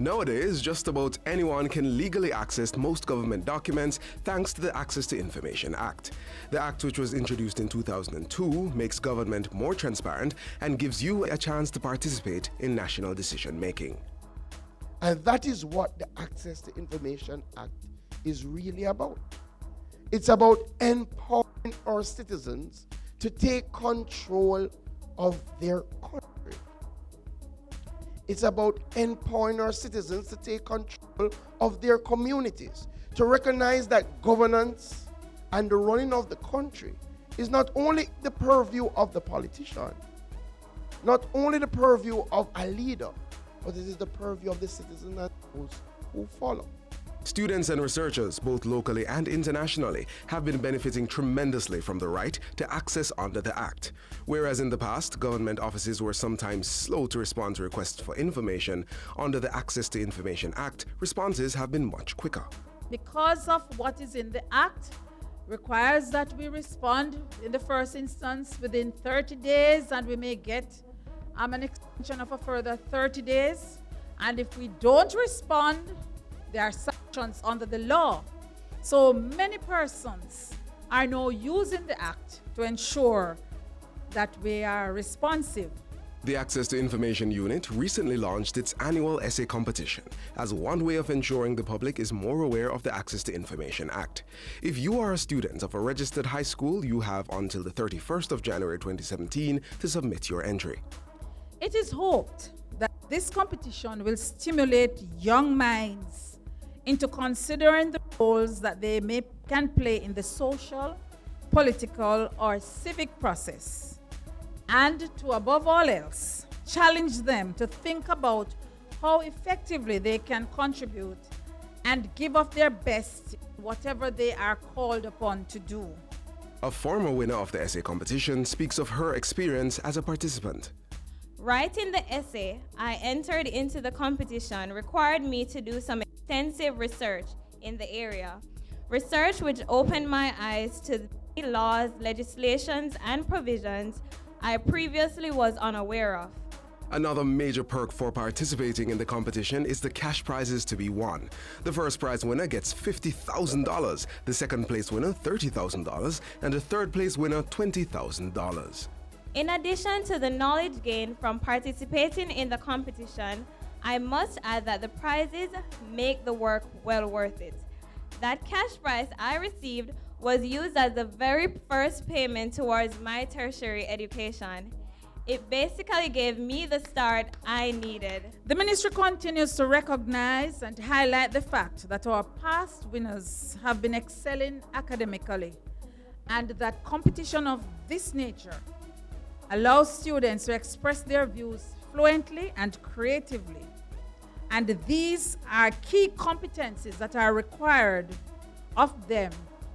Nowadays, just about anyone can legally access most government documents thanks to the Access to Information Act. The act, which was introduced in 2002, makes government more transparent and gives you a chance to participate in national decision-making. And that is what the Access to Information Act is really about. It's about empowering our citizens to take control of their country. It's about empowering our citizens to take control of their communities, to recognize that governance and the running of the country is not only the purview of the politician, not only the purview of a leader, but it is the purview of the citizen and those who follow. Students and researchers, both locally and internationally, have been benefiting tremendously from the right to access under the Act. Whereas in the past, government offices were sometimes slow to respond to requests for information, under the Access to Information Act, responses have been much quicker. Because of what is in the Act, requires that we respond in the first instance within 30 days, and we may get an extension of a further 30 days. And if we don't respond, there are sanctions under the law. So many persons are now using the Act to ensure that we are responsive. The Access to Information Unit recently launched its annual essay competition as one way of ensuring the public is more aware of the Access to Information Act. If you are a student of a registered high school, you have until the 31st of January 2017 to submit your entry. It is hoped that this competition will stimulate young minds into considering the roles that they can play in the social, political, or civic process, and to, above all else, challenge them to think about how effectively they can contribute and give of their best in whatever they are called upon to do. A former winner of the essay competition speaks of her experience as a participant. Writing the essay I entered into the competition required me to do some extensive research in the area. Research which opened my eyes to the laws, legislations, and provisions I previously was unaware of. Another major perk for participating in the competition is the cash prizes to be won. The first prize winner gets $50,000, the second place winner $30,000, and the third place winner $20,000. In addition to the knowledge gained from participating in the competition, I must add that the prizes make the work well worth it. That cash prize I received was used as the very first payment towards my tertiary education. It basically gave me the start I needed. The ministry continues to recognize and highlight the fact that our past winners have been excelling academically, and that competition of this nature allows students to express their views fluently and creatively. And these are key competencies that are required of them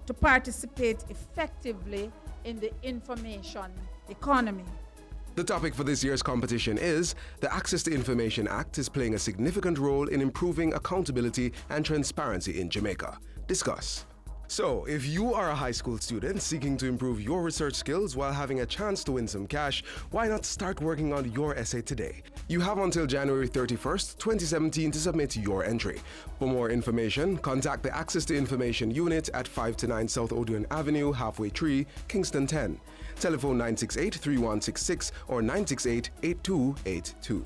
to participate effectively in the information economy. The topic for this year's competition is the Access to Information Act is playing a significant role in improving accountability and transparency in Jamaica. Discuss. So, if you are a high school student seeking to improve your research skills while having a chance to win some cash, why not start working on your essay today? You have until January 31st, 2017 to submit your entry. For more information, contact the Access to Information Unit at 5 to 9 South Odeon Avenue, Halfway Tree, Kingston 10. Telephone 968-3166 or 968-8282.